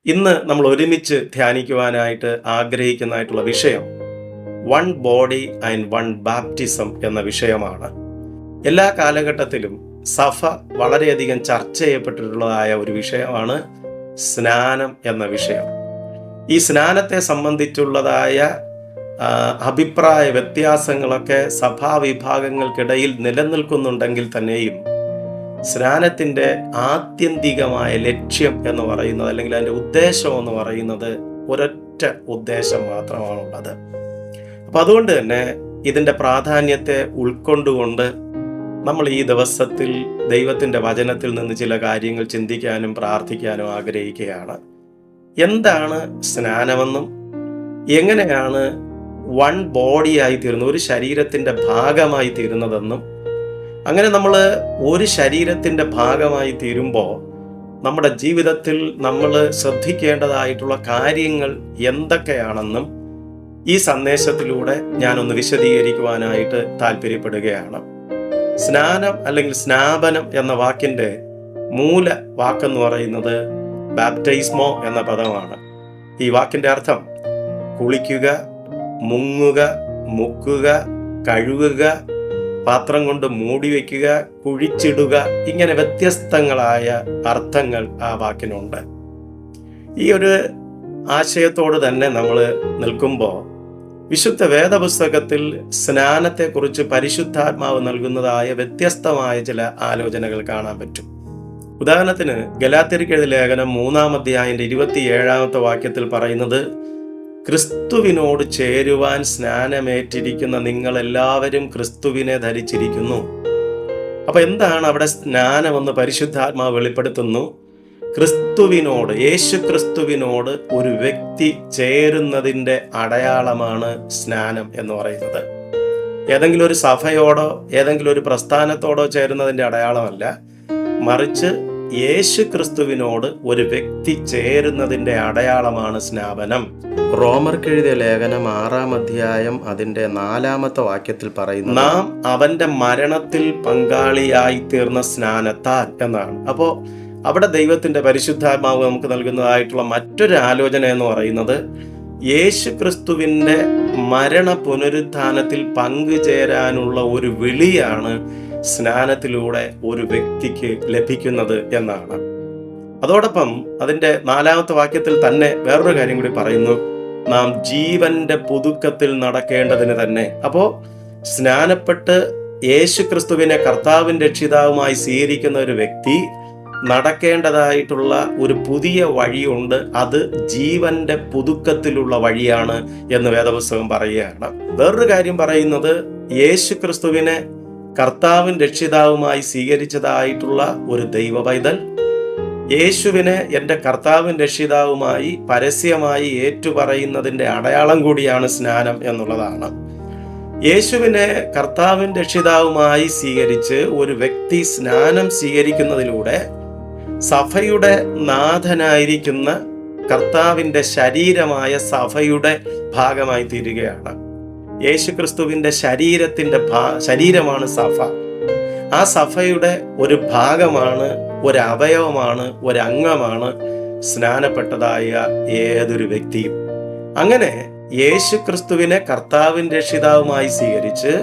ഇന്ന് നമ്മൾ ഒരുമിച്ച് ധ്യാനിക്കുവാനായിട്ട് ആഗ്രഹിക്കുന്നതായിട്ടുള്ള വിഷയം one body and one baptism എന്ന വിഷയമാണ്. എല്ലാ കാലഘട്ടത്തിലും സഭ വളരെയധികം ചർച്ച ചെയ്യപ്പെട്ടിട്ടുള്ളതായ ഒരു വിഷയമാണ് സ്നാനം എന്ന വിഷയം. ഈ സ്നാനത്തെ സംബന്ധിച്ചുള്ളതായ അഭിപ്രായ വ്യത്യാസങ്ങളൊക്കെ സഭാവിഭാഗങ്ങൾക്കിടയിൽ നിലനിൽക്കുന്നുണ്ടെങ്കിൽ തന്നെയും സ്നാനത്തിൻ്റെ ആത്യന്തികമായ ലക്ഷ്യം എന്ന് പറയുന്നത്, അല്ലെങ്കിൽ അതിൻ്റെ ഉദ്ദേശം എന്ന് പറയുന്നത് ഒരൊറ്റ ഉദ്ദേശം മാത്രമാണുള്ളത്. അപ്പം അതുകൊണ്ട് തന്നെ ഇതിൻ്റെ പ്രാധാന്യത്തെ ഉൾക്കൊണ്ടുകൊണ്ട് നമ്മൾ ഈ ദിവസത്തിൽ ദൈവത്തിൻ്റെ വചനത്തിൽ നിന്ന് ചില കാര്യങ്ങൾ ചിന്തിക്കാനും പ്രാർത്ഥിക്കാനും ആഗ്രഹിക്കുകയാണ്. എന്താണ് സ്നാനമെന്നും എങ്ങനെയാണ് വൺ ബോഡിയായി തീരുന്നത്, ഒരു ശരീരത്തിൻ്റെ ഭാഗമായി തീരുന്നതെന്നും, അങ്ങനെ നമ്മൾ ഒരു ശരീരത്തിൻ്റെ ഭാഗമായി തീരുമ്പോൾ നമ്മുടെ ജീവിതത്തിൽ നമ്മൾ ശ്രദ്ധിക്കേണ്ടതായിട്ടുള്ള കാര്യങ്ങൾ എന്തൊക്കെയാണെന്നും ഈ സന്ദേശത്തിലൂടെ ഞാനൊന്ന് വിശദീകരിക്കുവാനായിട്ട് താല്പര്യപ്പെടുകയാണ്. സ്നാനം അല്ലെങ്കിൽ സ്നാപനം എന്ന വാക്കിൻ്റെ മൂല വാക്കെന്ന് പറയുന്നത് ബാപ്റ്റൈസ്മോ എന്ന പദമാണ്. ഈ വാക്കിൻ്റെ അർത്ഥം കുളിക്കുക, മുങ്ങുക, മുക്കുക, കഴുകുക, പാത്രം കൊണ്ട് മൂടി വയ്ക്കുക, കുഴിച്ചിടുക, ഇങ്ങനെ വ്യത്യസ്തങ്ങളായ അർത്ഥങ്ങൾ ആ വാക്കിനുണ്ട്. ഈ ഒരു ആശയത്തോട് തന്നെ നമ്മൾ നിൽക്കുമ്പോൾ വിശുദ്ധ വേദപുസ്തകത്തിൽ സ്നാനത്തെക്കുറിച്ച് പരിശുദ്ധാത്മാവ് നൽകുന്നതായ വ്യത്യസ്തമായ ചില ആലോചനകൾ കാണാൻ പറ്റും. ഉദാഹരണത്തിന് ഗലാത്യർക്ക് എഴുതിയ ലേഖനം 3-ാം അധ്യായത്തിന്റെ 27-ാമത്തെ വാക്യത്തിൽ പറയുന്നത്, ക്രിസ്തുവിനോട് ചേരുവാൻ സ്നാനമേറ്റിരിക്കുന്ന നിങ്ങളെല്ലാവരും ക്രിസ്തുവിനെ ധരിച്ചിരിക്കുന്നു. അപ്പൊ എന്താണ് അവിടെ സ്നാനമെന്ന് പരിശുദ്ധാത്മാവ് വെളിപ്പെടുത്തുന്നു? ക്രിസ്തുവിനോട്, യേശു ക്രിസ്തുവിനോട് ഒരു വ്യക്തി ചേരുന്നതിൻ്റെ അടയാളമാണ് സ്നാനം എന്ന് പറയുന്നത്. ഏതെങ്കിലും ഒരു സഭയോടോ ഏതെങ്കിലും ഒരു പ്രസ്ഥാനത്തോടോ ചേരുന്നതിൻ്റെ അടയാളമല്ല, മറിച്ച് യേശു ക്രിസ്തുവിനോട് ഒരു വ്യക്തി ചേരുന്നതിൻ്റെ അടയാളമാണ് സ്നാപനം. റോമർക്കെഴുതിയ ലേഖനം 6-ാം അധ്യായം അതിൻ്റെ 4-ാമത്തെ വാക്യത്തിൽ പറയുന്നു, നാം അവന്റെ മരണത്തിൽ പങ്കാളിയായി തീർന്ന സ്നാനത്താൽ എന്നാണ്. അപ്പോൾ അവിടെ ദൈവത്തിന്റെ പരിശുദ്ധാത്മാവ് നമുക്ക് നൽകുന്നതായിട്ടുള്ള മറ്റൊരു ആലോചന എന്ന് പറയുന്നത്, യേശു ക്രിസ്തുവിൻ്റെ മരണ പുനരുത്ഥാനത്തിൽ പങ്കുചേരാനുള്ള ഒരു വിളിയാണ് സ്നാനത്തിലൂടെ ഒരു വ്യക്തിക്ക് ലഭിക്കുന്നത് എന്നാണ്. അതോടൊപ്പം അതിൻ്റെ 4-ാമത്തെ വാക്യത്തിൽ തന്നെ വേറൊരു കാര്യം കൂടി പറയുന്നു, നാം ജീവന്റെ പുതുക്കത്തിൽ നടക്കേണ്ടതിന് തന്നെ. അപ്പോൾ സ്നാനപ്പെട്ട് യേശു ക്രിസ്തുവിനെ കർത്താവിൻ രക്ഷിതാവുമായി സ്വീകരിക്കുന്ന ഒരു വ്യക്തി നടക്കേണ്ടതായിട്ടുള്ള ഒരു പുതിയ വഴിയുണ്ട്, അത് ജീവന്റെ പുതുക്കത്തിലുള്ള വഴിയാണ് എന്ന് വേദപുസ്തകം പറയുകയാണ്. വേറൊരു കാര്യം പറയുന്നത്, യേശു ക്രിസ്തുവിനെ കർത്താവിൻ രക്ഷിതാവുമായി സ്വീകരിച്ചതായിട്ടുള്ള ഒരു ദൈവ പൈതൽ യേശുവിനെ എൻ്റെ കർത്താവിൻ രക്ഷിതാവുമായി പരസ്യമായി ഏറ്റുപറയുന്നതിൻ്റെ അടയാളം കൂടിയാണ് സ്നാനം എന്നുള്ളതാണ്. യേശുവിനെ കർത്താവിൻ രക്ഷിതാവുമായി സ്വീകരിച്ച് ഒരു വ്യക്തി സ്നാനം സ്വീകരിക്കുന്നതിലൂടെ സഭയുടെ നാഥനായിരിക്കുന്ന കർത്താവിൻ്റെ ശരീരമായ സഭയുടെ ഭാഗമായി തീരുകയാണ്. യേശുക്രിസ്തുവിൻ്റെ ശരീരമാണ് സഭ. ആ സഭയുടെ ഒരു ഭാഗമാണ്, ഒരു അവയവമാണ്, ഒരു അംഗമാണ് സ്നാനപ്പെട്ടതായ ഏതൊരു വ്യക്തിയും. അങ്ങനെ യേശുക്രിസ്തുവിനെ കർത്താവിൻ രക്ഷിതാവുമായി സ്വീകരിച്ച്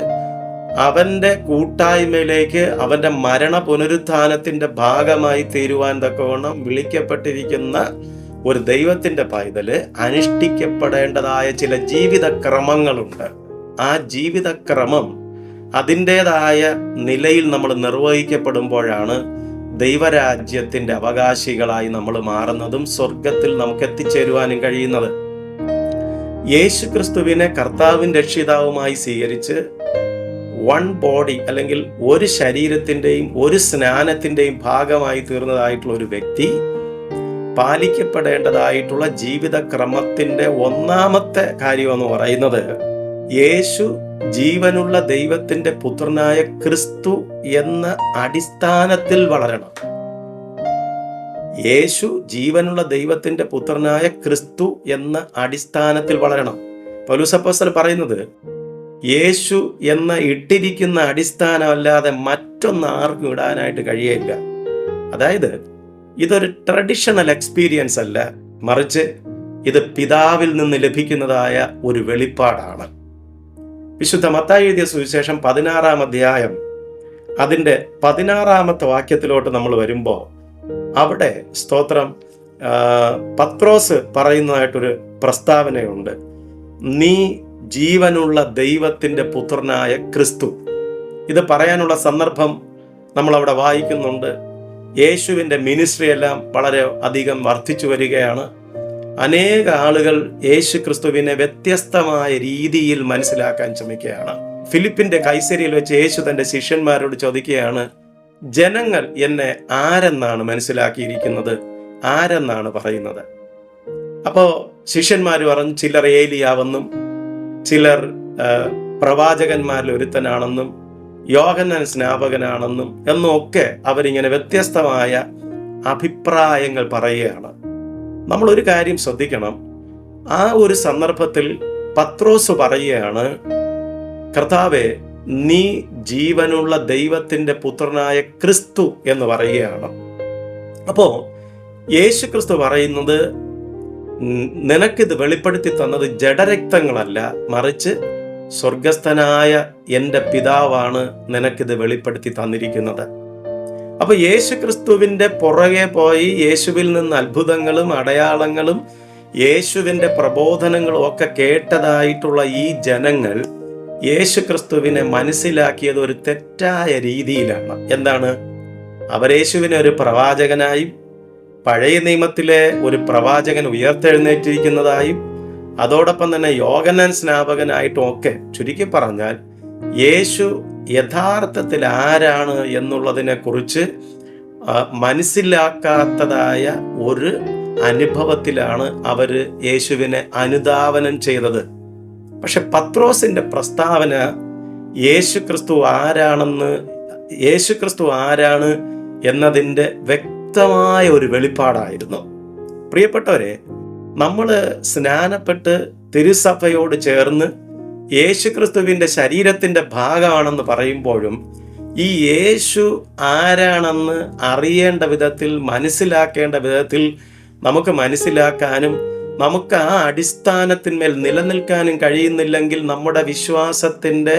അവന്റെ കൂട്ടായ്മയിലേക്ക്, അവന്റെ മരണ പുനരുത്ഥാനത്തിന്റെ ഭാഗമായി തീരുവാൻ തക്കവണ്ണം വിളിക്കപ്പെട്ടിരിക്കുന്ന ഒരു ദൈവത്തിന്റെ പൈതല് അനുഷ്ഠിക്കപ്പെടേണ്ടതായ ചില ജീവിതക്രമങ്ങളുണ്ട്. ആ ജീവിതക്രമം അതിൻ്റെതായ നിലയിൽ നമ്മൾ നിർവഹിക്കപ്പെടുമ്പോഴാണ് ദൈവരാജ്യത്തിന്റെ അവകാശികളായി നമ്മൾ മാറുന്നതും സ്വർഗത്തിൽ നമുക്ക് എത്തിച്ചേരുവാനും കഴിയുന്നത്. യേശു ക്രിസ്തുവിനെ കർത്താവിൻ രക്ഷിതാവുമായി സ്വീകരിച്ച് വൺ ബോഡി അല്ലെങ്കിൽ ഒരു ശരീരത്തിൻ്റെയും ഒരു സ്നാനത്തിൻ്റെയും ഭാഗമായി തീർന്നതായിട്ടുള്ള ഒരു വ്യക്തി പാലിക്കപ്പെടേണ്ടതായിട്ടുള്ള ജീവിതക്രമത്തിൻ്റെ 1-ാമത്തെ കാര്യം എന്ന് പറയുന്നത്, യേശു ജീവനുള്ള ദൈവത്തിന്റെ പുത്രനായ ക്രിസ്തു എന്ന അടിസ്ഥാനത്തിൽ വളരണം. യേശു ജീവനുള്ള ദൈവത്തിന്റെ പുത്രനായ ക്രിസ്തു എന്ന അടിസ്ഥാനത്തിൽ വളരണം. പൗലോസ് അപ്പോസ്തലൻ പറയുന്നത്, യേശു എന്ന ഇട്ടിരിക്കുന്ന അടിസ്ഥാനമല്ലാതെ മറ്റൊന്ന് ആർക്കും ഇടാനായിട്ട് കഴിയില്ല. അതായത് ഇതൊരു ട്രഡീഷണൽ എക്സ്പീരിയൻസ് അല്ല, മറിച്ച് ഇത് പിതാവിൽ നിന്ന് ലഭിക്കുന്നതായ ഒരു വെളിപ്പാടാണ്. വിശുദ്ധ മത്തായി എഴുതിയ സുവിശേഷം 16-ാം അധ്യായം അതിൻ്റെ 16-ാമത്തെ വാക്യത്തിലോട്ട് നമ്മൾ വരുമ്പോൾ അവിടെ സ്തോത്രം പത്രോസ് പറയുന്നതായിട്ടൊരു പ്രസ്താവനയുണ്ട്. നീ ജീവനുള്ള ദൈവത്തിൻ്റെ പുത്രനായ ക്രിസ്തു. ഇത് പറയാനുള്ള സന്ദർഭം നമ്മളവിടെ വായിക്കുന്നുണ്ട്. യേശുവിൻ്റെ മിനിസ്ട്രി എല്ലാം വളരെ അധികം വർദ്ധിച്ചു വരികയാണ്. അനേക ആളുകൾ യേശു ക്രിസ്തുവിനെ വ്യത്യസ്തമായ രീതിയിൽ മനസ്സിലാക്കാൻ ശ്രമിക്കുകയാണ്. ഫിലിപ്പിന്റെ കൈസരിയിൽ വെച്ച് യേശു തൻ്റെ ശിഷ്യന്മാരോട് ചോദിക്കുകയാണ്, ജനങ്ങൾ എന്നെ ആരെന്നാണ് മനസ്സിലാക്കിയിരിക്കുന്നത്, ആരെന്നാണ് പറയുന്നത്? അപ്പോൾ ശിഷ്യന്മാർ പറഞ്ഞു, ചിലർ ഏലിയാവെന്നും ചിലർ പ്രവാചകന്മാരിൽ ഒരുത്തനാണെന്നും യോഹന്നാൻ സ്നാപകനാണെന്നും എന്നൊക്കെ അവരിങ്ങനെ വ്യത്യസ്തമായ അഭിപ്രായങ്ങൾ പറയുകയാണ്. നമ്മളൊരു കാര്യം ശ്രദ്ധിക്കണം. ആ ഒരു സന്ദർഭത്തിൽ പത്രോസ് പറയുകയാണ്, കർത്താവേ, നീ ജീവനുള്ള ദൈവത്തിൻ്റെ പുത്രനായ ക്രിസ്തു എന്ന് പറയുകയാണ്. അപ്പോൾ യേശു ക്രിസ്തു പറയുന്നത്, നിനക്കിത് വെളിപ്പെടുത്തി തന്നത് ജഡരക്തങ്ങളല്ല, മറിച്ച് സ്വർഗസ്ഥനായ എൻ്റെ പിതാവാണ് നിനക്കിത് വെളിപ്പെടുത്തി തന്നിരിക്കുന്നത്. അപ്പൊ യേശു ക്രിസ്തുവിൻ്റെ പുറകെ പോയി യേശുവിൽ നിന്ന് അത്ഭുതങ്ങളും അടയാളങ്ങളും യേശുവിൻ്റെ പ്രബോധനങ്ങളും ഒക്കെ കേട്ടതായിട്ടുള്ള ഈ ജനങ്ങൾ യേശു ക്രിസ്തുവിനെ മനസ്സിലാക്കിയത് ഒരു തെറ്റായ രീതിയിലാണ്. എന്താണ്? അവരേശുവിനെ ഒരു പ്രവാചകനായും പഴയ നിയമത്തിലെ ഒരു പ്രവാചകൻ ഉയർത്തെഴുന്നേറ്റിരിക്കുന്നതായും അതോടൊപ്പം തന്നെ യോഹന്നാൻ സ്നാപകനായിട്ടും ഒക്കെ, ചുരുക്കി പറഞ്ഞാൽ യേശു യഥാർത്ഥത്തിൽ ആരാണ് എന്നുള്ളതിനെ കുറിച്ച് മനസ്സിലാക്കാത്തതായ ഒരു അനുഭവത്തിലാണ് അവർ യേശുവിനെ അനുധാവനം ചെയ്തത്. പക്ഷെ പത്രോസിന്റെ പ്രസ്താവന യേശു ക്രിസ്തു ആരാണ് എന്നതിൻ്റെ വ്യക്തമായ ഒരു വെളിപ്പാടായിരുന്നു. പ്രിയപ്പെട്ടവരെ, നമ്മൾ സ്നാനപ്പെട്ട് തിരുസഭയോട് ചേർന്ന് യേശുക്രിസ്തുവിൻ്റെ ശരീരത്തിൻ്റെ ഭാഗമാണെന്ന് പറയുമ്പോഴും ഈ യേശു ആരാണെന്ന് അറിയേണ്ട വിധത്തിൽ, മനസ്സിലാക്കേണ്ട വിധത്തിൽ നമുക്ക് മനസ്സിലാക്കാനും നമുക്ക് ആ അടിസ്ഥാനത്തിന്മേൽ നിലനിൽക്കാനും കഴിയുന്നില്ലെങ്കിൽ നമ്മുടെ വിശ്വാസത്തിൻ്റെ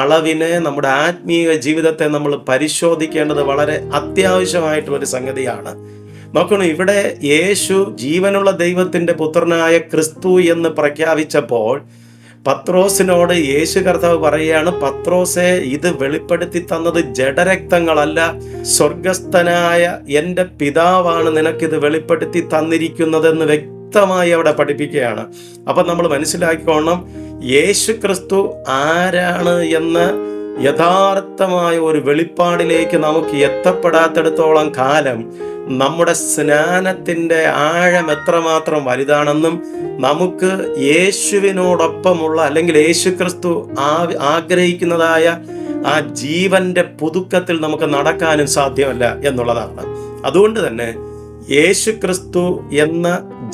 അളവിനെ, നമ്മുടെ ആത്മീയ ജീവിതത്തെ നമ്മൾ പരിശോധിക്കേണ്ടത് വളരെ അത്യാവശ്യമായിട്ടുള്ളൊരു സംഗതിയാണ്. നോക്കണം, ഇവിടെ യേശു ജീവനുള്ള ദൈവത്തിൻ്റെ പുത്രനായ ക്രിസ്തു എന്ന് പ്രഖ്യാപിച്ചപ്പോൾ പത്രോസിനോട് യേശു കർത്താവ് പറയുകയാണ്, പത്രോസെ, ഇത് വെളിപ്പെടുത്തി തന്നത് ജഡരക്തങ്ങളല്ല, സ്വർഗസ്ഥനായ എൻ്റെ പിതാവാണ് നിനക്കിത് വെളിപ്പെടുത്തി തന്നിരിക്കുന്നതെന്ന് വ്യക്തമായി അവിടെ പഠിപ്പിക്കുകയാണ്. അപ്പം നമ്മൾ മനസ്സിലാക്കിക്കോണം, യേശു ക്രിസ്തു ആരാണ് എന്ന യഥാർത്ഥമായ ഒരു വെളിപ്പാടിലേക്ക് നമുക്ക് എത്തപ്പെടാത്തിടത്തോളം കാലം നമ്മുടെ സ്നാനത്തിൻ്റെ ആഴം എത്രമാത്രം വലുതാണെന്നും നമുക്ക് യേശുവിനോടൊപ്പമുള്ള അല്ലെങ്കിൽ യേശു ക്രിസ്തു ആഗ്രഹിക്കുന്നതായ ആ ജീവന്റെ പുതുക്കത്തിൽ നമുക്ക് നടക്കാനും സാധ്യമല്ല എന്നുള്ളതാണ്. അതുകൊണ്ട് തന്നെ യേശു ക്രിസ്തു എന്ന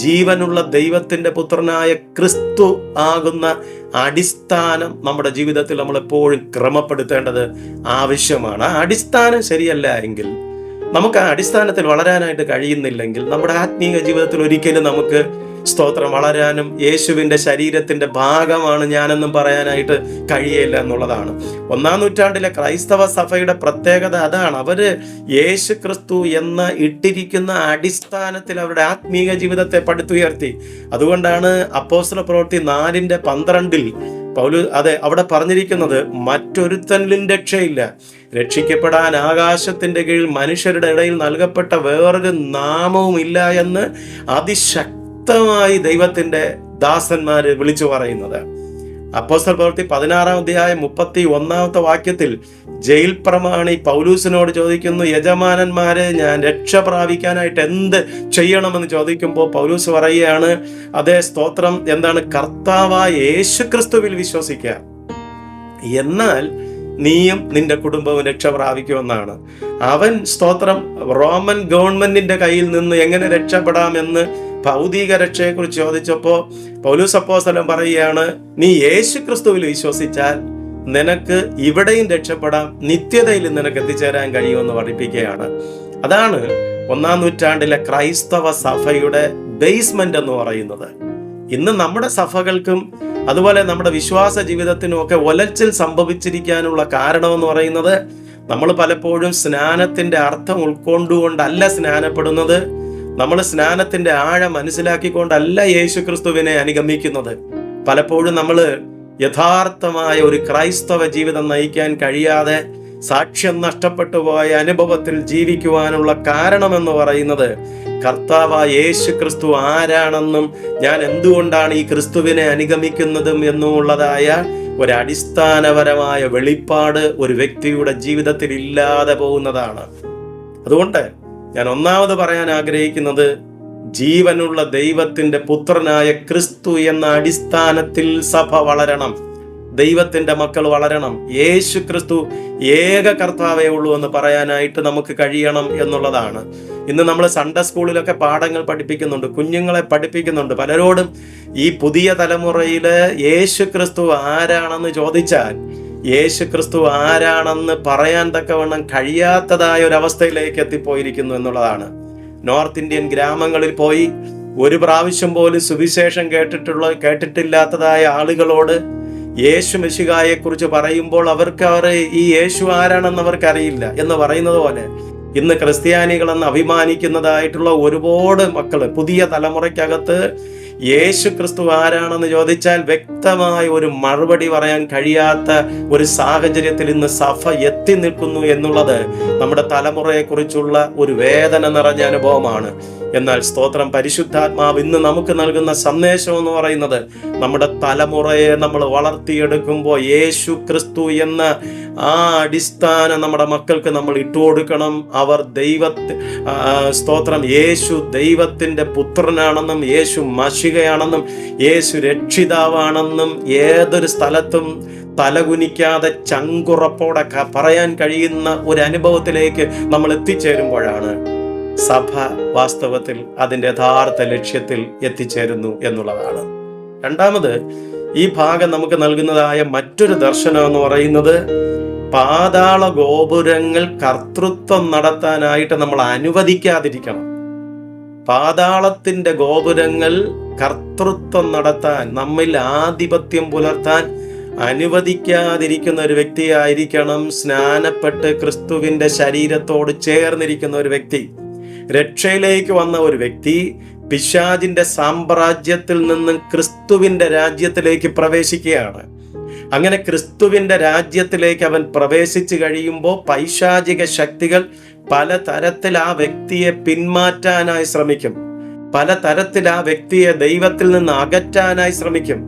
ജീവനുള്ള ദൈവത്തിൻ്റെ പുത്രനായ ക്രിസ്തു ആകുന്ന അടിസ്ഥാനം നമ്മുടെ ജീവിതത്തിൽ നമ്മൾ എപ്പോഴും ക്രമപ്പെടുത്തേണ്ടത് ആവശ്യമാണ്. ആ അടിസ്ഥാനം ശരിയല്ല എങ്കിൽ, നമുക്ക് ആ അടിസ്ഥാനത്തിൽ വളരാനായിട്ട് കഴിയുന്നില്ലെങ്കിൽ നമ്മുടെ ആത്മീയ ജീവിതത്തിൽ ഒരിക്കലും നമുക്ക് സ്തോത്രം വളരാനും യേശുവിൻ്റെ ശരീരത്തിൻ്റെ ഭാഗമാണ് ഞാനെന്നും പറയാനായിട്ട് കഴിയില്ല എന്നുള്ളതാണ്. 1-ാം നൂറ്റാണ്ടിലെ ക്രൈസ്തവ സഭയുടെ പ്രത്യേകത അതാണ്. അവര് യേശു ക്രിസ്തു എന്ന ഇട്ടിരിക്കുന്ന അടിസ്ഥാനത്തിൽ അവരുടെ ആത്മീയ ജീവിതത്തെ പടുത്തുയർത്തി. അതുകൊണ്ടാണ് അപ്പോസ്തല പ്രവൃത്തി 4:12 അവിടെ പറഞ്ഞിരിക്കുന്നത്, മറ്റൊരുത്തനിലും രക്ഷയില്ല, രക്ഷിക്കപ്പെടാൻ ആകാശത്തിന്റെ കീഴിൽ മനുഷ്യരുടെ ഇടയിൽ നൽകപ്പെട്ട വേറൊരു നാമവും ഇല്ല എന്ന് അതിശക്തമായി ദൈവത്തിന്റെ ദാസന്മാര് വിളിച്ചു പറയുന്നത്. അപ്പോസ്തല പ്രവൃത്തി 16-ാം അധ്യായം 31-ാമത്തെ വാക്യത്തിൽ ജയിൽ പ്രമാണി പൗലൂസിനോട് ചോദിക്കുന്നു, യജമാനന്മാരെ, ഞാൻ രക്ഷ പ്രാപിക്കാനായിട്ട് എന്ത് ചെയ്യണമെന്ന് ചോദിക്കുമ്പോൾ പൗലൂസ് പറയുകയാണ്, അതേ സ്തോത്രം, എന്താണ്? കർത്താവായ യേശുക്രിസ്തുവിൽ വിശ്വസിക്കുക, എന്നാൽ നീയും നിന്റെ കുടുംബവും രക്ഷ പ്രാപിക്കുമെന്നാണ്. അവൻ സ്തോത്രം റോമൻ ഗവൺമെന്റിന്റെ കയ്യിൽ നിന്ന് എങ്ങനെ രക്ഷപ്പെടാമെന്ന് ഭൗതിക രക്ഷയെക്കുറിച്ച് ചോദിച്ചപ്പോൾ പൗലോസ് അപ്പോസ്തലൻ പറയുകയാണ്, നീ യേശു ക്രിസ്തുവിൽ വിശ്വസിച്ചാൽ നിനക്ക് ഇവിടെയും രക്ഷപ്പെടാം, നിത്യതയിൽ നിനക്ക് എത്തിച്ചേരാൻ കഴിയുമെന്ന് പഠിപ്പിക്കുകയാണ്. അതാണ് 1-ാം നൂറ്റാണ്ടിലെ ക്രൈസ്തവ സഭയുടെ ബേസ്മെന്റ് എന്ന് പറയുന്നത്. ഇന്ന് നമ്മുടെ സഭകൾക്കും അതുപോലെ നമ്മുടെ വിശ്വാസ ജീവിതത്തിനും ഒക്കെ ഒലച്ചിൽ സംഭവിച്ചിരിക്കാനുള്ള കാരണം എന്ന് പറയുന്നത്, നമ്മൾ പലപ്പോഴും സ്നാനത്തിന്റെ അർത്ഥം ഉൾക്കൊണ്ടുകൊണ്ടല്ല സ്നാനപ്പെടുന്നത്. നമ്മൾ സ്നാനത്തിന്റെ ആഴം മനസ്സിലാക്കിക്കൊണ്ടല്ല യേശു ക്രിസ്തുവിനെ അനുഗമിക്കുന്നത്. പലപ്പോഴും നമ്മൾ യഥാർത്ഥമായ ഒരു ക്രൈസ്തവ ജീവിതം നയിക്കാൻ കഴിയാതെ സാക്ഷ്യം നഷ്ടപ്പെട്ടു പോയ അനുഭവത്തിൽ ജീവിക്കുവാനുള്ള കാരണമെന്ന് പറയുന്നത്, കർത്താവായ യേശു ക്രിസ്തു ആരാണെന്നും ഞാൻ എന്തുകൊണ്ടാണ് ഈ ക്രിസ്തുവിനെ അനുഗമിക്കുന്നതും എന്നുള്ളതായ ഒരു അടിസ്ഥാനപരമായ വെളിപ്പാട് ഒരു വ്യക്തിയുടെ ജീവിതത്തിൽ ഇല്ലാതെ പോകുന്നതാണ്. അതുകൊണ്ട് ഞാൻ ഒന്നാമത് പറയാൻ ആഗ്രഹിക്കുന്നത്, ജീവനുള്ള ദൈവത്തിന്റെ പുത്രനായ ക്രിസ്തു എന്ന അടിസ്ഥാനത്തിൽ സഭ വളരണം, ദൈവത്തിന്റെ മക്കൾ വളരണം. യേശു ക്രിസ്തു ഏക കർത്താവേ ഉള്ളൂ എന്ന് പറയാനായിട്ട് നമുക്ക് കഴിയണം എന്നുള്ളതാണ്. ഇന്ന് നമ്മൾ സൺഡേ സ്കൂളിലൊക്കെ പാഠങ്ങൾ പഠിപ്പിക്കുന്നുണ്ട്, കുഞ്ഞുങ്ങളെ പഠിപ്പിക്കുന്നുണ്ട്. പലരോടും ഈ പുതിയ തലമുറയില് യേശു ക്രിസ്തു ആരാണെന്ന് ചോദിച്ചാൽ യേശു ക്രിസ്തു ആരാണെന്ന് പറയാൻ തക്കവണ്ണം കഴിയാത്തതായ ഒരവസ്ഥയിലേക്ക് എത്തിപ്പോയിരിക്കുന്നു എന്നുള്ളതാണ്. നോർത്ത് ഇന്ത്യൻ ഗ്രാമങ്ങളിൽ പോയി ഒരു പ്രാവശ്യം പോലും സുവിശേഷം കേട്ടിട്ടില്ലാത്തതായ ആളുകളോട് യേശു മെശിഹായെ കുറിച്ച് പറയുമ്പോൾ അവർ ഈ യേശു ആരാണെന്ന് അവർക്കറിയില്ല എന്ന് പറയുന്നത് പോലെ, ഇന്ന് ക്രിസ്ത്യാനികളെന്ന് അഭിമാനിക്കുന്നതായിട്ടുള്ള ഒരുപാട് മക്കള് പുതിയ തലമുറയ്ക്കകത്ത് യേശു ക്രിസ്തു ആരാണെന്ന് ചോദിച്ചാൽ വ്യക്തമായ ഒരു മറുപടി പറയാൻ കഴിയാത്ത ഒരു സാഹചര്യത്തിൽ ഇന്ന് സഭ എത്തി നിൽക്കുന്നു എന്നുള്ളത് നമ്മുടെ തലമുറയെക്കുറിച്ചുള്ള ഒരു വേദന നിറഞ്ഞ അനുഭവമാണ്. എന്നാൽ സ്തോത്രം, പരിശുദ്ധാത്മാവ് ഇന്ന് നമുക്ക് നൽകുന്ന സന്ദേശം എന്ന് പറയുന്നത്, നമ്മുടെ തലമുറയെ നമ്മൾ വളർത്തിയെടുക്കുമ്പോൾ യേശു ക്രിസ്തു എന്ന ആ അടിസ്ഥാനം നമ്മുടെ മക്കൾക്ക് നമ്മൾ ഇട്ടുകൊടുക്കണം. അവർ സ്തോത്രം, യേശു ദൈവത്തിന്റെ പുത്രനാണെന്നും യേശു മശിഹയാണെന്നും യേശു രക്ഷിതാവാണെന്നും ഏതൊരു സ്ഥലത്തും തലകുനിക്കാതെ ചങ്കുറപ്പോടെ പറയാൻ കഴിയുന്ന ഒരു അനുഭവത്തിലേക്ക് നമ്മൾ എത്തിച്ചേരുമ്പോഴാണ് സഭ വാസ്തവത്തിൽ അതിൻ്റെ യഥാർത്ഥ ലക്ഷ്യത്തിൽ എത്തിച്ചേരുന്നു എന്നുള്ളതാണ്. രണ്ടാമത്, ഈ ഭാഗം നമുക്ക് നൽകുന്നതായ മറ്റൊരു ദർശനം എന്ന് പറയുന്നത്, പാതാള ഗോപുരങ്ങൾ കർത്തൃത്വം നടത്താനായിട്ട് നമ്മൾ അനുവദിക്കാതിരിക്കണം. പാതാളത്തിന്റെ ഗോപുരങ്ങൾ കർത്തൃത്വം നടത്താൻ, നമ്മിൽ ആധിപത്യം പുലർത്താൻ അനുവദിക്കാതിരിക്കുന്ന ഒരു വ്യക്തിയായിരിക്കണം സ്നാനപ്പെട്ട് ക്രിസ്തുവിന്റെ ശരീരത്തോട് ചേർന്നിരിക്കുന്ന ഒരു വ്യക്തി. രക്ഷയിലേക്ക് വന്ന ഒരു വ്യക്തി പിശാചിന്റെ സാമ്രാജ്യത്തിൽ നിന്നും ക്രിസ്തുവിന്റെ രാജ്യത്തിലേക്ക് പ്രവേശിക്കുകയാണ്. അങ്ങനെ ക്രിസ്തുവിന്റെ രാജ്യത്തിലേക്ക് അവൻ പ്രവേശിച്ചു കഴിയുമ്പോൾ പൈശാചിക ശക്തികൾ പലതരത്തിൽ ആ വ്യക്തിയെ പിന്മാറ്റാനായി ശ്രമിക്കും, പലതരത്തിൽ ആ വ്യക്തിയെ ദൈവത്തിൽ നിന്ന് അകറ്റാനായി ശ്രമിക്കും.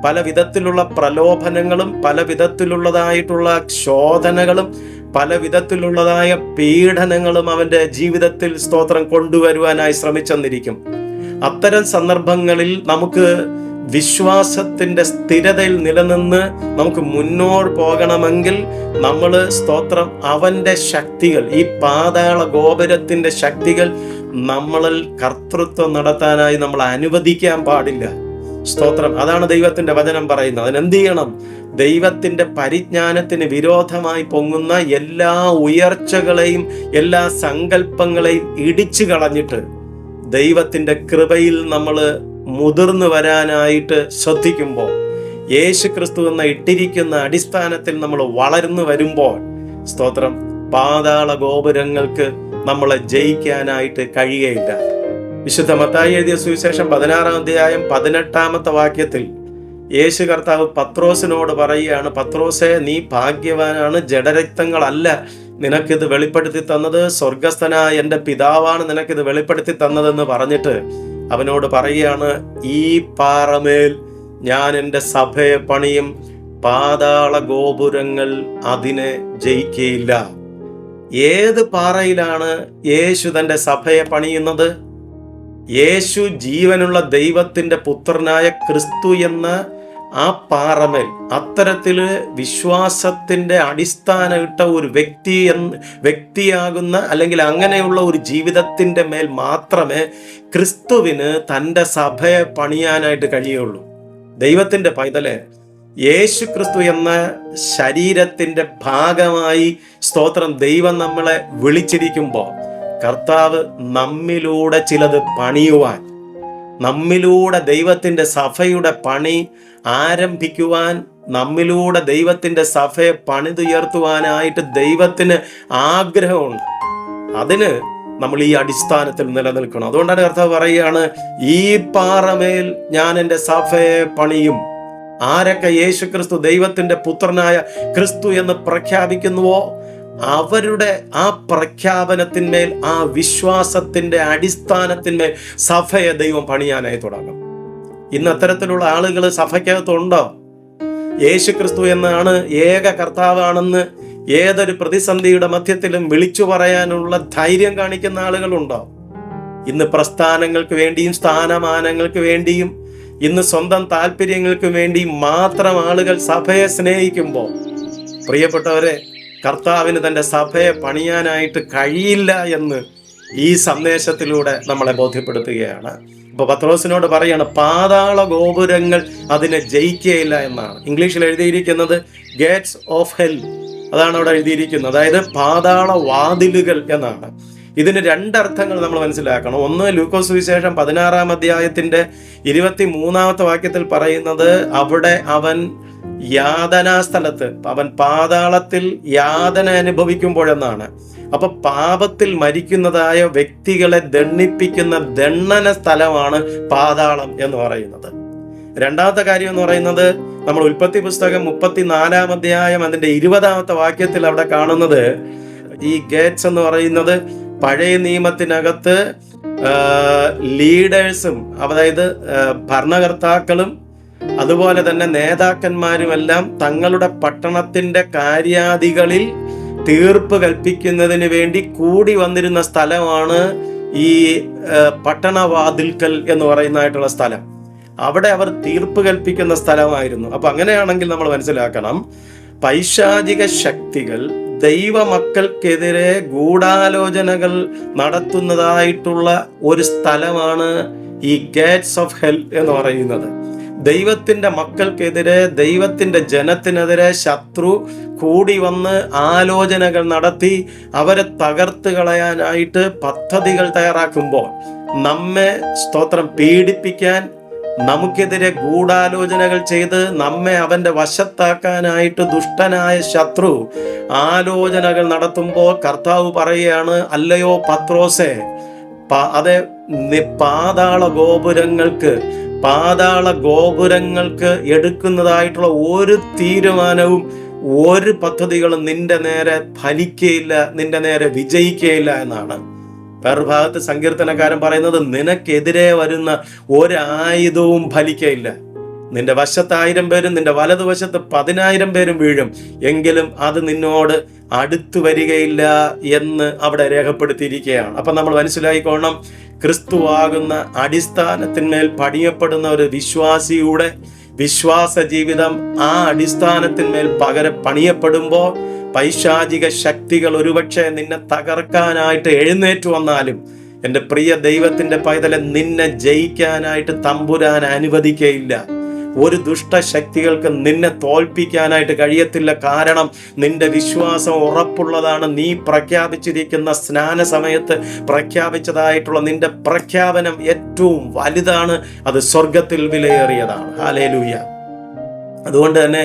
പല വിധത്തിലുള്ള പ്രലോഭനങ്ങളും പല വിധത്തിലുള്ളതായിട്ടുള്ള ശോധനകളും പല വിധത്തിലുള്ളതായ പീഡനങ്ങളും അവന്റെ ജീവിതത്തിൽ സ്തോത്രം കൊണ്ടുവരുവാനായി ശ്രമിച്ചെന്നിരിക്കും. അത്തരം സന്ദർഭങ്ങളിൽ നമുക്ക് വിശ്വാസത്തിന്റെ സ്ഥിരതയിൽ നിലനിന്ന് നമുക്ക് മുന്നോട്ട് പോകണമെങ്കിൽ നമ്മൾ സ്തോത്രം അവന്റെ ശക്തികൾ, ഈ പാതാള ഗോപുരത്തിന്റെ ശക്തികൾ നമ്മളിൽ കർത്തൃത്വം നടത്താനായി നമ്മൾ അനുവദിക്കാൻ പാടില്ല. സ്തോത്രം, അതാണ് ദൈവത്തിന്റെ വചനം പറയുന്നത്. അതിനെന്ത് ചെയ്യണം? ദൈവത്തിന്റെ പരിജ്ഞാനത്തിന് വിരോധമായി പൊങ്ങുന്ന എല്ലാ ഉയർച്ചകളെയും എല്ലാ സങ്കല്പങ്ങളെയും ഇടിച്ചു കളഞ്ഞിട്ട് ദൈവത്തിന്റെ കൃപയിൽ നമ്മൾ മുതിർന്നു വരാനായിട്ട് ശ്രദ്ധിക്കുമ്പോൾ, യേശു ക്രിസ്തു എന്ന ഇട്ടിരിക്കുന്ന അടിസ്ഥാനത്തിൽ നമ്മൾ വളർന്നു വരുമ്പോൾ, സ്തോത്രം, പാതാള ഗോപുരങ്ങൾക്ക് നമ്മളെ ജയിക്കാനായിട്ട് കഴിയുകയില്ല. വിശുദ്ധ മത്തായി എഴുതിയ സുവിശേഷം 16-ാം അധ്യായം 18-ാമത്തെ വാക്യത്തിൽ യേശു കർത്താവ് പത്രോസിനോട് പറയുകയാണ്, പത്രോസേ, നീ ഭാഗ്യവാനാണ്, ജഡരക്തങ്ങളല്ല നിനക്കിത് വെളിപ്പെടുത്തി തന്നത്, സ്വർഗസ്ഥനായ എൻ്റെ പിതാവാണ് നിനക്കിത് വെളിപ്പെടുത്തി തന്നതെന്ന് പറഞ്ഞിട്ട് അവനോട് പറയുകയാണ്, ഈ പാറമേൽ ഞാൻ എൻ്റെ സഭയെ പണിയും, പാതാള ഗോപുരങ്ങൾ അതിനെ ജയിക്കുകയില്ല. ഏത് പാറയിലാണ് യേശു തൻ്റെ സഭയെ പണിയുന്നത്? യേശു ജീവനുള്ള ദൈവത്തിന്റെ പുത്രനായ ക്രിസ്തു എന്ന ആ പാറമേൽ, അത്തരത്തില് വിശ്വാസത്തിന്റെ അടിസ്ഥാനം ഇട്ട ഒരു വ്യക്തിയാകുന്ന അല്ലെങ്കിൽ അങ്ങനെയുള്ള ഒരു ജീവിതത്തിന്റെ മേൽ മാത്രമേ ക്രിസ്തുവിന് തൻ്റെ സഭയെ പണിയാനായിട്ട് കഴിയുള്ളൂ. ദൈവത്തിന്റെ പൈതലെ, യേശു ക്രിസ്തു എന്ന ശരീരത്തിന്റെ ഭാഗമായി സ്തോത്രം ദൈവം നമ്മളെ വിളിച്ചിരിക്കുമ്പോൾ കർത്താവ് നമ്മിലൂടെ ചിലത് പണിയുവാൻ, നമ്മിലൂടെ ദൈവത്തിൻ്റെ സഭയുടെ പണി ആരംഭിക്കുവാൻ, നമ്മിലൂടെ ദൈവത്തിൻ്റെ സഭയെ പണിതുയർത്തുവാനായിട്ട് ദൈവത്തിന് ആഗ്രഹമുണ്ട്. അതിന് നമ്മൾ ഈ അടിസ്ഥാനത്തിൽ നിലനിൽക്കണം. അതുകൊണ്ടാണ് കർത്താവ് പറയുകയാണ്, ഈ പാറമേൽ ഞാൻ എൻ്റെ സഭയെ പണിയും. ആരൊക്കെ യേശു ക്രിസ്തു ദൈവത്തിൻ്റെ പുത്രനായ ക്രിസ്തു എന്ന് പ്രഖ്യാപിക്കുന്നുവോ അവരുടെ ആ പ്രഖ്യാപനത്തിന്മേൽ, ആ വിശ്വാസത്തിന്റെ അടിസ്ഥാനത്തിന്മേൽ സഭയെ ദൈവം പണിയാനായി തുടങ്ങും. ഇന്ന് അത്തരത്തിലുള്ള ആളുകൾ സഭയ്ക്കകത്തുണ്ടോ? യേശു ക്രിസ്തു എന്നാണ് ഏക കർത്താവാണെന്ന് ഏതൊരു പ്രതിസന്ധിയുടെ മധ്യത്തിലും വിളിച്ചു പറയാനുള്ള ധൈര്യം കാണിക്കുന്ന ആളുകളുണ്ടോ? ഇന്ന് പ്രസ്ഥാനങ്ങൾക്ക് വേണ്ടിയും സ്ഥാനമാനങ്ങൾക്ക് വേണ്ടിയും ഇന്ന് സ്വന്തം താല്പര്യങ്ങൾക്ക് വേണ്ടിയും മാത്രം ആളുകൾ സഭയെ സ്നേഹിക്കുമ്പോൾ, പ്രിയപ്പെട്ടവരെ, കർത്താവിന് തൻ്റെ സഭയെ പണിയാനായിട്ട് കഴിയില്ല എന്ന് ഈ സന്ദേശത്തിലൂടെ നമ്മളെ ബോധ്യപ്പെടുത്തുകയാണ്. ഇപ്പൊ പത്രോസിനോട് പറയാണ്, പാതാള ഗോപുരങ്ങൾ അതിനെ ജയിക്കുകയില്ല എന്നാണ്. ഇംഗ്ലീഷിൽ എഴുതിയിരിക്കുന്നത് ഗേറ്റ്സ് ഓഫ് ഹെൽ, അതാണ് അവിടെ എഴുതിയിരിക്കുന്നത്. അതായത് പാതാള വാതിലുകൾ എന്നാണ്. ഇതിന് രണ്ടർത്ഥങ്ങൾ നമ്മൾ മനസ്സിലാക്കണം. ഒന്ന്, ലൂക്കോസ് സുവിശേഷം 16-ാം അധ്യായത്തിന്റെ 23-ാമത്തെ വാക്യത്തിൽ പറയുന്നത്, അവിടെ അവൻ യാതനാസ്ഥലത്ത്, അവൻ പാതാളത്തിൽ യാതന അനുഭവിക്കുമ്പോഴെന്നാണ്. അപ്പൊ പാപത്തിൽ മരിക്കുന്നതായ വ്യക്തികളെ ദണ്ഡിപ്പിക്കുന്ന ദണ്ഡന സ്ഥലമാണ് പാതാളം എന്ന് പറയുന്നത്. രണ്ടാമത്തെ കാര്യം എന്ന് പറയുന്നത്, നമ്മൾ ഉൽപ്പത്തി പുസ്തകം 34-ാം അധ്യായം അതിന്റെ 20-ാമത്തെ വാക്യത്തിൽ അവിടെ കാണുന്നത്, ഈ ഗേറ്റ്സ് എന്ന് പറയുന്നത് പഴയ നിയമത്തിനകത്ത് ലീഡേഴ്സും, അതായത് ഭരണകർത്താക്കളും അതുപോലെ തന്നെ നേതാക്കന്മാരുമെല്ലാം തങ്ങളുടെ പട്ടണത്തിന്റെ കാര്യാദികളിൽ തീർപ്പ് കൽപ്പിക്കുന്നതിന് വേണ്ടി കൂടി വന്നിരുന്ന സ്ഥലമാണ് ഈ പട്ടണവാതിൽക്കൽ എന്ന് പറയുന്നതായിട്ടുള്ള സ്ഥലം. അവിടെ അവർ തീർപ്പ് കൽപ്പിക്കുന്ന സ്ഥലമായിരുന്നു. അപ്പൊ അങ്ങനെയാണെങ്കിൽ നമ്മൾ മനസ്സിലാക്കണം, പൈശാചിക ശക്തികൾ ദൈവമക്കൾക്കെതിരെ ഗൂഢാലോചനകൾ നടത്തുന്നതായിട്ടുള്ള ഒരു സ്ഥലമാണ് ഈ ഗേറ്റ്സ് ഓഫ് ഹെൽ എന്ന് പറയുന്നത്. ദൈവത്തിന്റെ മക്കൾക്കെതിരെ, ദൈവത്തിന്റെ ജനത്തിനെതിരെ ശത്രു കൂടി വന്ന് ആലോചനകൾ നടത്തി അവരെ തകർത്ത് കളയാനായിട്ട് പദ്ധതികൾ തയ്യാറാക്കുമ്പോൾ, നമ്മെ സ്തോത്രം പീഡിപ്പിക്കാൻ, നമുക്കെതിരെ ഗൂഢാലോചനകൾ ചെയ്ത് നമ്മെ അവന്റെ വശത്താക്കാനായിട്ട് ദുഷ്ടനായ ശത്രു ആലോചനകൾ നടത്തുമ്പോൾ കർത്താവ് പറയുകയാണ്, അല്ലയോ പത്രോസേ, അതെ, പാതാള ഗോപുരങ്ങൾക്ക് എടുക്കുന്നതായിട്ടുള്ള ഒരു തീരുമാനവും, ഒരു പദ്ധതികളും നിന്റെ നേരെ ഫലിക്കുകയില്ല, നിന്റെ നേരെ വിജയിക്കുകയില്ല എന്നാണ്. വേറൊരു ഭാഗത്ത് സങ്കീർത്തനക്കാരൻ പറയുന്നത്, നിനക്കെതിരെ വരുന്ന ഒരായുധവും ഫലിക്കയില്ല. നിന്റെ വശത്ത് 1000 പേരും നിന്റെ വലതുവശത്ത് 10,000 പേരും വീഴും, എങ്കിലും അത് നിന്നോട് അടുത്തു വരികയില്ല എന്ന് അവിടെ രേഖപ്പെടുത്തിയിരിക്കുകയാണ്. അപ്പൊ നമ്മൾ മനസ്സിലായിക്കോണം, ക്രിസ്തുവാകുന്ന അടിസ്ഥാനത്തിന്മേൽ പണിയപ്പെടുന്ന ഒരു വിശ്വാസിയുടെ വിശ്വാസ ജീവിതം ആ അടിസ്ഥാനത്തിന്മേൽ പണിയപ്പെടുമ്പോൾ പൈശാചിക ശക്തികൾ ഒരുപക്ഷെ നിന്നെ തകർക്കാനായിട്ട് എഴുന്നേറ്റ് വന്നാലും, എൻ്റെ പ്രിയ ദൈവത്തിന്റെ പൈതലെ, നിന്നെ ജയിക്കാനായിട്ട് തമ്പുരാൻ അനുവദിക്കയില്ല. ഒരു ദുഷ്ടശക്തികൾക്ക് നിന്നെ തോൽപ്പിക്കാനായിട്ട് കഴിയത്തില്ല. കാരണം നിന്റെ വിശ്വാസം ഉറപ്പുള്ളതാണ്. നീ പ്രഖ്യാപിച്ചിരിക്കുന്ന സ്നാന സമയത്ത് പ്രഖ്യാപിച്ചതായിട്ടുള്ള നിന്റെ പ്രഖ്യാപനം ഏറ്റവും വലുതാണ്. അത് സ്വർഗത്തിൽ വിലയേറിയതാണ്. ഹല്ലേലൂയ. അതുകൊണ്ട് തന്നെ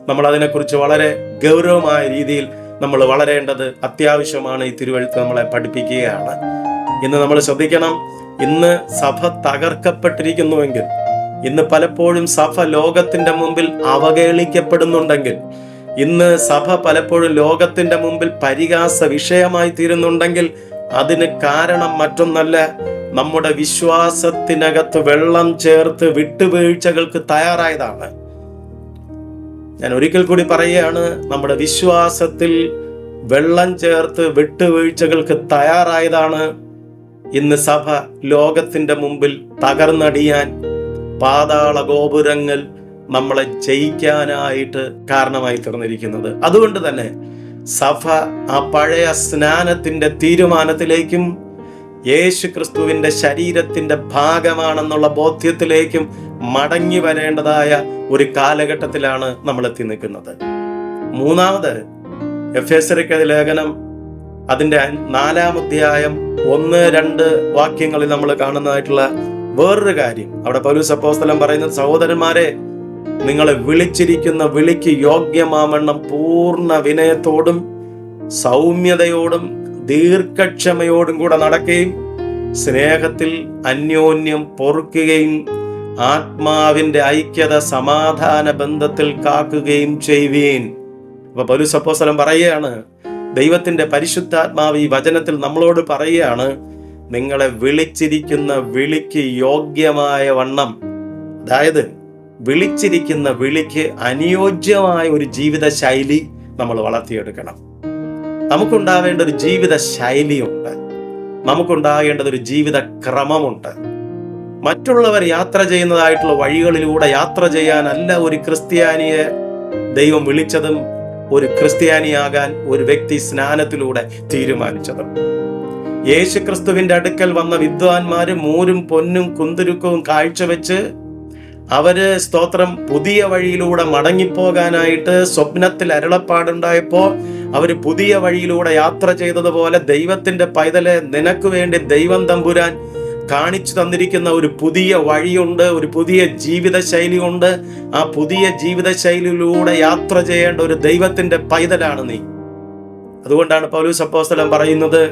നമ്മൾ അതിനെക്കുറിച്ച് വളരെ ഗൗരവമായ രീതിയിൽ നമ്മൾ വളരേണ്ടത് അത്യാവശ്യമാണ്. ഈ തിരുവെഴുത്ത് നമ്മളെ പഠിപ്പിക്കുകയാണ്. ഇന്ന് നമ്മൾ ശ്രദ്ധിക്കണം, ഇന്ന് സഭ തകർക്കപ്പെട്ടിരിക്കുന്നുവെങ്കിൽ, ഇന്ന് പലപ്പോഴും സഭ ലോകത്തിന്റെ മുമ്പിൽ അവഹേളിക്കപ്പെടുന്നുണ്ടെങ്കിൽ, ഇന്ന് സഭ പലപ്പോഴും ലോകത്തിന്റെ മുമ്പിൽ പരിഹാസ വിഷയമായി തീരുന്നുണ്ടെങ്കിൽ, അതിന് കാരണം മറ്റൊന്നല്ല, നമ്മുടെ വിശ്വാസത്തിനകത്ത് വെള്ളം ചേർത്ത് വിട്ടുവീഴ്ചകൾക്ക് തയ്യാറായതാണ്. ഞാൻ ഒരിക്കൽ കൂടി പറയുകയാണ്, നമ്മുടെ വിശ്വാസത്തിൽ വെള്ളം ചേർത്ത് വിട്ടുവീഴ്ചകൾക്ക് തയ്യാറായതാണ് ഇന്ന് സഭ ലോകത്തിന്റെ മുമ്പിൽ തകർന്നടിയാൻ, പാതാള ഗോപുരങ്ങൾ നമ്മളെ ജയിക്കാനായിട്ട് കാരണമായി തീർന്നിരിക്കുന്നത്. അതുകൊണ്ട് തന്നെ സഭ ആ പഴയ സ്നാനത്തിന്റെ തീരുമാനത്തിലേക്കും യേശു ക്രിസ്തുവിന്റെ ശരീരത്തിന്റെ ഭാഗമാണെന്നുള്ള ബോധ്യത്തിലേക്കും മടങ്ങി വരേണ്ടതായ ഒരു കാലഘട്ടത്തിലാണ് നമ്മൾ എത്തി നിൽക്കുന്നത്. മൂന്നാമത്, എഫേസ്യർക്ക് ലേഖനം അതിന്റെ 4-ാം അധ്യായം 1-2 വാക്യങ്ങളിൽ നമ്മൾ കാണുന്നതായിട്ടുള്ള വേറൊരു കാര്യം അവിടെ പൗലോസ് അപ്പോസ്തലൻ പറയുന്നത്, സഹോദരന്മാരെ, നിങ്ങളെ വിളിച്ചിരിക്കുന്ന വിളിക്ക് യോഗ്യമാവണ്ണം പൂർണ്ണ വിനയത്തോടും സൗമ്യതയോടും ദീർഘക്ഷമയോടും കൂടെ നടക്കുകയും സ്നേഹത്തിൽ അന്യോന്യം പൊറുക്കുകയും ആത്മാവിന്റെ ഐക്യത സമാധാന ബന്ധത്തിൽ കാക്കുകയും ചെയ്യുവീൻ. അപ്പൊ പൗലോസ് അപ്പോസ്തലൻ പറയുകയാണ്, ദൈവത്തിന്റെ പരിശുദ്ധാത്മാവ് ഈ വചനത്തിൽ നമ്മളോട് പറയുകയാണ്, നിങ്ങളെ വിളിച്ചിരിക്കുന്ന വിളിക്ക് യോഗ്യമായ വണ്ണം, അതായത് വിളിച്ചിരിക്കുന്ന വിളിക്ക് അനുയോജ്യമായ ഒരു ജീവിത ശൈലി നമ്മൾ വളർത്തിയെടുക്കണം. നമുക്കുണ്ടാവേണ്ട ഒരു ജീവിത ശൈലിയുണ്ട്, നമുക്കുണ്ടാകേണ്ടത് ഒരു ജീവിത ക്രമമുണ്ട്. മറ്റുള്ളവർ യാത്ര ചെയ്യുന്നതായിട്ടുള്ള വഴികളിലൂടെ യാത്ര ചെയ്യാനല്ല ഒരു ക്രിസ്ത്യാനിയെ ദൈവം വിളിച്ചതും ഒരു ക്രിസ്ത്യാനിയാകാൻ ഒരു വ്യക്തി സ്നാനത്തിലൂടെ തീരുമാനിച്ചതും. യേശു ക്രിസ്തുവിന്റെ അടുക്കൽ വന്ന വിദ്വാൻമാര് മൂരും പൊന്നും കുന്തുരുക്കവും കാഴ്ചവെച്ച് അവര് സ്തോത്രം പുതിയ വഴിയിലൂടെ മടങ്ങിപ്പോകാനായിട്ട് സ്വപ്നത്തിൽ അരുളപ്പാടുണ്ടായപ്പോ അവര് പുതിയ വഴിയിലൂടെ യാത്ര ചെയ്തതുപോലെ ദൈവത്തിന്റെ പൈതലെ, നിനക്ക് വേണ്ടി ദൈവം തമ്പുരാൻ കാണിച്ചു തന്നിരിക്കുന്ന ഒരു പുതിയ വഴിയുണ്ട്, ഒരു പുതിയ ജീവിത ശൈലിയുണ്ട്. ആ പുതിയ ജീവിത ശൈലിയിലൂടെ യാത്ര ചെയ്യേണ്ട ഒരു ദൈവത്തിന്റെ പൈതലാണ് നീ. അതുകൊണ്ടാണ് പൗലോസ് അപ്പോസ്തലൻ പറയുന്നത്,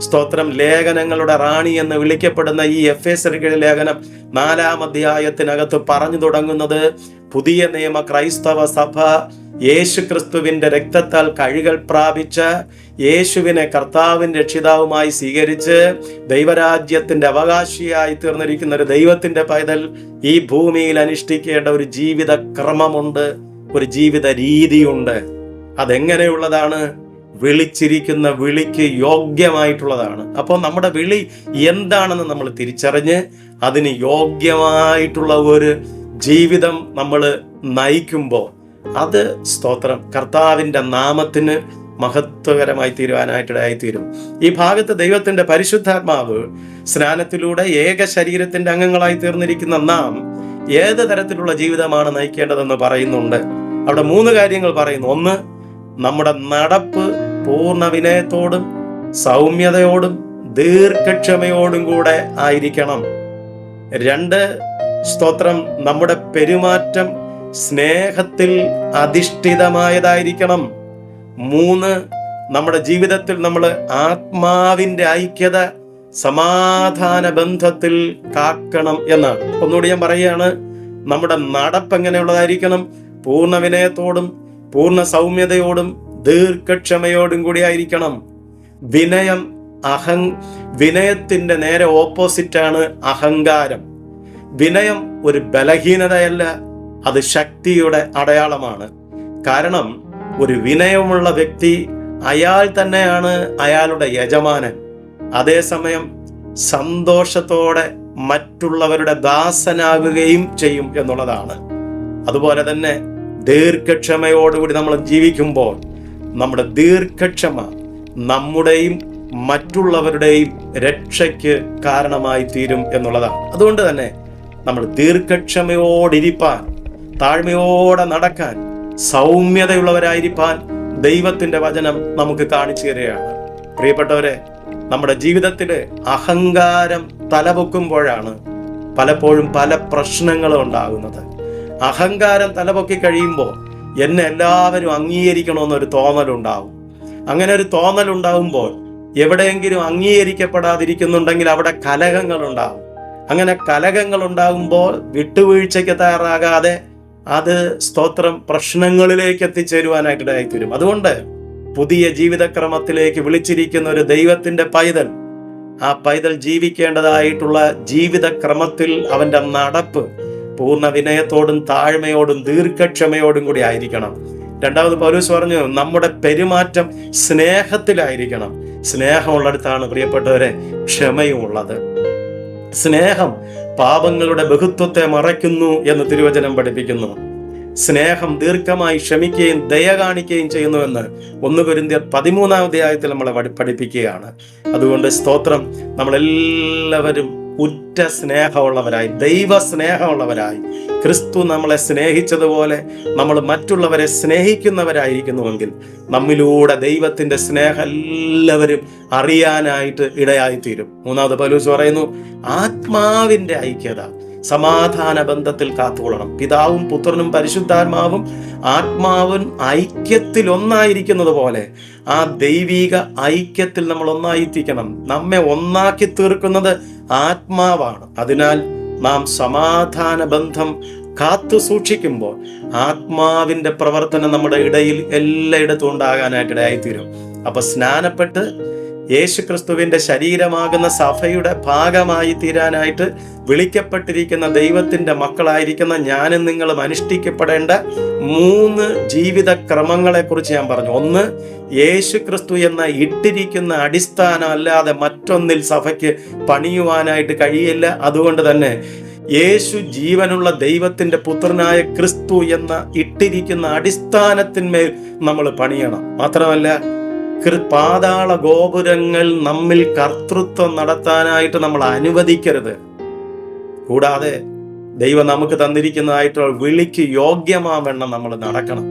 സ്തോത്രം, ലേഖനങ്ങളുടെ റാണി എന്ന് വിളിക്കപ്പെടുന്ന ഈ എഫേസ്യരുടെ ലേഖനം 4-ാം അധ്യായത്തിനകത്ത് പറഞ്ഞു തുടങ്ങുന്നത്, പുതിയ നിയമ ക്രൈസ്തവ സഭ യേശു ക്രിസ്തുവിന്റെ രക്തത്താൽ കഴുകൽ പ്രാപിച്ച യേശുവിനെ കർത്താവിൻ രക്ഷിതാവുമായി സ്വീകരിച്ച് ദൈവരാജ്യത്തിന്റെ അവകാശിയായി തീർന്നിരിക്കുന്ന ഒരു ദൈവത്തിന്റെ പൈതൽ ഈ ഭൂമിയിൽ അനുഷ്ഠിക്കേണ്ട ഒരു ജീവിത ക്രമമുണ്ട്, ഒരു ജീവിത രീതിയുണ്ട്. അതെങ്ങനെയുള്ളതാണ്? വിളിച്ചിരിക്കുന്ന വിളിക്ക് യോഗ്യമായിട്ടുള്ളതാണ്. അപ്പോൾ നമ്മുടെ വിളി എന്താണെന്ന് നമ്മൾ തിരിച്ചറിഞ്ഞ് അതിന് യോഗ്യമായിട്ടുള്ള ഒരു ജീവിതം നമ്മൾ നയിക്കുമ്പോൾ അത് സ്തോത്രം കർത്താവിന്റെ നാമത്തിന് മഹത്വകരമായി തീരുവാനായിട്ടിടയായിത്തീരും. ഈ ഭാഗത്ത് ദൈവത്തിന്റെ പരിശുദ്ധാത്മാവ് സ്നാനത്തിലൂടെ ഏക ശരീരത്തിന്റെ അംഗങ്ങളായി തീർന്നിരിക്കുന്ന നാം ഏത് തരത്തിലുള്ള ജീവിതമാണ് നയിക്കേണ്ടതെന്ന് പറയുന്നുണ്ട്. അവിടെ 3 കാര്യങ്ങൾ പറയുന്നു. 1, നമ്മുടെ നടപ്പ് പൂർണ്ണ വിനയത്തോടും സൗമ്യതയോടും ദീർഘക്ഷമയോടും കൂടെ ആയിരിക്കണം. 2, സ്തോത്രം, നമ്മുടെ പെരുമാറ്റം സ്നേഹത്തിൽ അധിഷ്ഠിതമായതായിരിക്കണം. 3, നമ്മുടെ ജീവിതത്തിൽ നമ്മൾ ആത്മാവിന്റെ ഐക്യത സമാധാന ബന്ധത്തിൽ കാക്കണം എന്നാണ്. ഒന്നുകൂടി ഞാൻ പറയുകയാണ്, നമ്മുടെ നടപ്പ് എങ്ങനെയുള്ളതായിരിക്കണം? പൂർണ്ണ വിനയത്തോടും പൂർണ്ണ സൗമ്യതയോടും ദീർഘക്ഷമയോടും കൂടി ആയിരിക്കണം. വിനയത്തിന്റെ നേരെ ഓപ്പോസിറ്റാണ് അഹങ്കാരം. വിനയം ഒരു ബലഹീനതയല്ല, അത് ശക്തിയുടെ അടയാളമാണ്. കാരണം ഒരു വിനയമുള്ള വ്യക്തി അയാൾ തന്നെയാണ് അയാളുടെ യജമാനൻ. അതേസമയം സന്തോഷത്തോടെ മറ്റുള്ളവരുടെ ദാസനാകുകയും ചെയ്യും എന്നുള്ളതാണ്. അതുപോലെ തന്നെ ദീർഘക്ഷമയോടുകൂടി നമ്മൾ ജീവിക്കുമ്പോൾ നമ്മുടെ ദീർഘക്ഷമ നമ്മുടെയും മറ്റുള്ളവരുടെയും രക്ഷയ്ക്ക് കാരണമായി തീരും എന്നുള്ളതാണ്. അതുകൊണ്ട് തന്നെ നമ്മൾ ദീർഘക്ഷമയോടിരിപ്പാൻ, താഴ്മയോടെ നടക്കാൻ, സൗമ്യതയുള്ളവരായിരിക്കാൻ ദൈവത്തിന്റെ വചനം നമുക്ക് കാണിച്ചു തരികയാണ്. പ്രിയപ്പെട്ടവരെ, നമ്മുടെ ജീവിതത്തിൽ അഹങ്കാരം തലപൊക്കുമ്പോഴാണ് പലപ്പോഴും പല പ്രശ്നങ്ങളും ഉണ്ടാകുന്നത്. അഹങ്കാരം തലപൊക്കി കഴിയുമ്പോൾ എന്നെ എല്ലാവരും അംഗീകരിക്കണമെന്നൊരു തോന്നലുണ്ടാവും. അങ്ങനെ ഒരു തോന്നലുണ്ടാകുമ്പോൾ എവിടെയെങ്കിലും അംഗീകരിക്കപ്പെടാതിരിക്കുന്നുണ്ടെങ്കിൽ അവിടെ കലഹങ്ങളുണ്ടാവും. അങ്ങനെ കലഹങ്ങൾ ഉണ്ടാകുമ്പോൾ വിട്ടുവീഴ്ചയ്ക്ക് തയ്യാറാകാതെ അത് സ്തോത്രം പ്രശ്നങ്ങളിലേക്ക് എത്തിച്ചേരുവാനായിട്ടിടയായിത്തീരും. അതുകൊണ്ട് പുതിയ ജീവിതക്രമത്തിലേക്ക് വിളിച്ചിരിക്കുന്ന ഒരു ദൈവത്തിന്റെ പൈതൽ, ആ പൈതൽ ജീവിക്കേണ്ടതായിട്ടുള്ള ജീവിതക്രമത്തിൽ അവന്റെ നടപ്പ് പൂർണ്ണ വിനയത്തോടും താഴ്മയോടും ദീർഘക്ഷമയോടും കൂടി ആയിരിക്കണം. 2 പൗലോസ് പറഞ്ഞു, നമ്മുടെ പെരുമാറ്റം സ്നേഹത്തിലായിരിക്കണം. സ്നേഹമുള്ളിടത്താണ് പ്രിയപ്പെട്ടവരെ ക്ഷമയും ഉള്ളത്. സ്നേഹം പാപങ്ങളുടെ ബഹുത്വത്തെ മറയ്ക്കുന്നു എന്ന് തിരുവചനം പഠിപ്പിക്കുന്നു. സ്നേഹം ദീർഘമായി ക്ഷമിക്കുകയും ദയ കാണിക്കുകയും ചെയ്യുന്നുവെന്ന് 1 കൊരിന്ത്യർ 13-ാം അധ്യായത്തിൽ നമ്മളെ പഠിപ്പിക്കുകയാണ്. അതുകൊണ്ട് സ്തോത്രം, നമ്മളെല്ലാവരും ഉറ്റ സ്നേഹമുള്ളവരായി, ദൈവ സ്നേഹമുള്ളവരായി, ക്രിസ്തു നമ്മളെ സ്നേഹിച്ചതുപോലെ നമ്മൾ മറ്റുള്ളവരെ സ്നേഹിക്കുന്നവരായിരിക്കുന്നുവെങ്കിൽ നമ്മിലൂടെ ദൈവത്തിന്റെ സ്നേഹം എല്ലാവരും അറിയാനായിട്ട് ഇടയായിത്തീരും. മൂന്നാമത് പൗലോസ് പറയുന്നു, ആത്മാവിന്റെ ഐക്യത സമാധാന ബന്ധത്തിൽ കാത്തുകൊള്ളണം. പിതാവും പുത്രനും പരിശുദ്ധാത്മാവും ആത്മാവും ഐക്യത്തിൽ ഒന്നായിരിക്കുന്നത് പോലെ ആ ദൈവിക ഐക്യത്തിൽ നമ്മൾ ഒന്നായിരിക്കണം. നമ്മെ ഒന്നാക്കി തീർക്കുന്നത് ആത്മാവാണ്. അതിനാൽ നാം സമാധാന ബന്ധം കാത്തു സൂക്ഷിക്കുമ്പോൾ ആത്മാവിന്റെ പ്രവർത്തനം നമ്മുടെ ഇടയിൽ എല്ലായിടത്തും ഉണ്ടാകാനായിട്ട് ഇടയായിത്തീരും. അപ്പൊ സ്നാനപ്പെട്ട് യേശുക്രിസ്തുവിന്റെ ശരീരമാകുന്ന സഭയുടെ ഭാഗമായി തീരാനായിട്ട് വിളിക്കപ്പെട്ടിരിക്കുന്ന ദൈവത്തിന്റെ മക്കളായിരിക്കുന്ന ഞാനും നിങ്ങളും അനുഷ്ഠിക്കപ്പെടേണ്ട 3 ജീവിത ക്രമങ്ങളെ കുറിച്ച് ഞാൻ പറഞ്ഞു. ഒന്ന്, യേശുക്രിസ്തു എന്ന ഇട്ടിരിക്കുന്ന അടിസ്ഥാനം അല്ലാതെ മറ്റൊന്നിൽ സഭയ്ക്ക് പണിയുവാനായിട്ട് കഴിയില്ല. അതുകൊണ്ട് തന്നെ യേശു ജീവനുള്ള ദൈവത്തിന്റെ പുത്രനായ ക്രിസ്തു എന്ന ഇട്ടിരിക്കുന്ന അടിസ്ഥാനത്തിന്മേൽ നമ്മൾ പണിയണം. മാത്രമല്ല, പാതാള ഗോപുരങ്ങൾ നമ്മിൽ കർത്തൃത്വം നടത്താനായിട്ട് നമ്മൾ അനുവദിക്കരുത്. കൂടാതെ ദൈവം നമുക്ക് തന്നിരിക്കുന്നതായിട്ടുള്ള വിളിക്ക് യോഗ്യമാവണ്ണം നമ്മൾ നടക്കണം.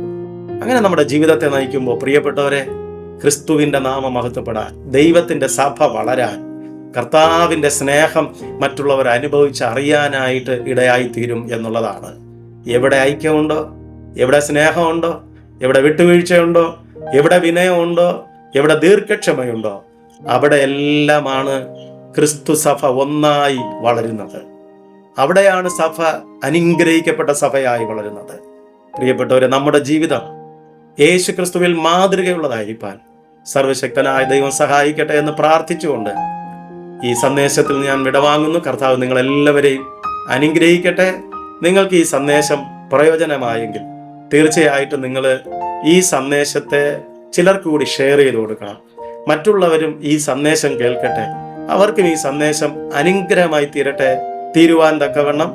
അങ്ങനെ നമ്മുടെ ജീവിതത്തെ നയിക്കുമ്പോൾ പ്രിയപ്പെട്ടവരെ, ക്രിസ്തുവിന്റെ നാമം മഹത്വപ്പെടാൻ, ദൈവത്തിന്റെ സഭ വളരാൻ, കർത്താവിന്റെ സ്നേഹം മറ്റുള്ളവർ അനുഭവിച്ച് അറിയാനായിട്ട് ഇടയായിത്തീരും എന്നുള്ളതാണ്. എവിടെ ഐക്യമുണ്ടോ, എവിടെ സ്നേഹമുണ്ടോ, എവിടെ വിട്ടുവീഴ്ചയുണ്ടോ, എവിടെ വിനയമുണ്ടോ, എവിടെ ദീർഘക്ഷമയുണ്ടോ, അവിടെ എല്ലാമാണ് ക്രിസ്തു സഭ ഒന്നായി വളരുന്നത്. അവിടെയാണ് സഭ അനുഗ്രഹിക്കപ്പെട്ട സഭയായി വളരുന്നത്. പ്രിയപ്പെട്ടവരെ, നമ്മുടെ ജീവിതം യേശു ക്രിസ്തുവിൽ മാതൃകയുള്ളതായിരിക്കാൻ സർവശക്തനായ ദൈവം സഹായിക്കട്ടെ എന്ന് പ്രാർത്ഥിച്ചുകൊണ്ട് ഈ സന്ദേശത്തിൽ ഞാൻ വിടവാങ്ങുന്നു. കർത്താവ് നിങ്ങളെല്ലാവരെയും അനുഗ്രഹിക്കട്ടെ. നിങ്ങൾക്ക് ഈ സന്ദേശം പ്രയോജനമായെങ്കിൽ തീർച്ചയായിട്ടും നിങ്ങൾ ഈ സന്ദേശത്തെ ചിലർക്ക് കൂടി ഷെയർ ചെയ്ത് കൊടുക്കണം. മറ്റുള്ളവരും ഈ സന്ദേശം കേൾക്കട്ടെ, അവർക്കും ഈ സന്ദേശം അനുഗ്രഹമായി തീരുവാൻ തക്കവണ്ണം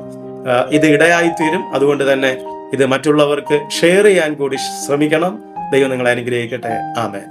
ഇത് ഇടയായിത്തീരും. അതുകൊണ്ട് തന്നെ ഇത് മറ്റുള്ളവർക്ക് ഷെയർ ചെയ്യാൻ കൂടി ശ്രമിക്കണം. ദൈവം നിങ്ങളെ അനുഗ്രഹിക്കട്ടെ. ആമേൻ.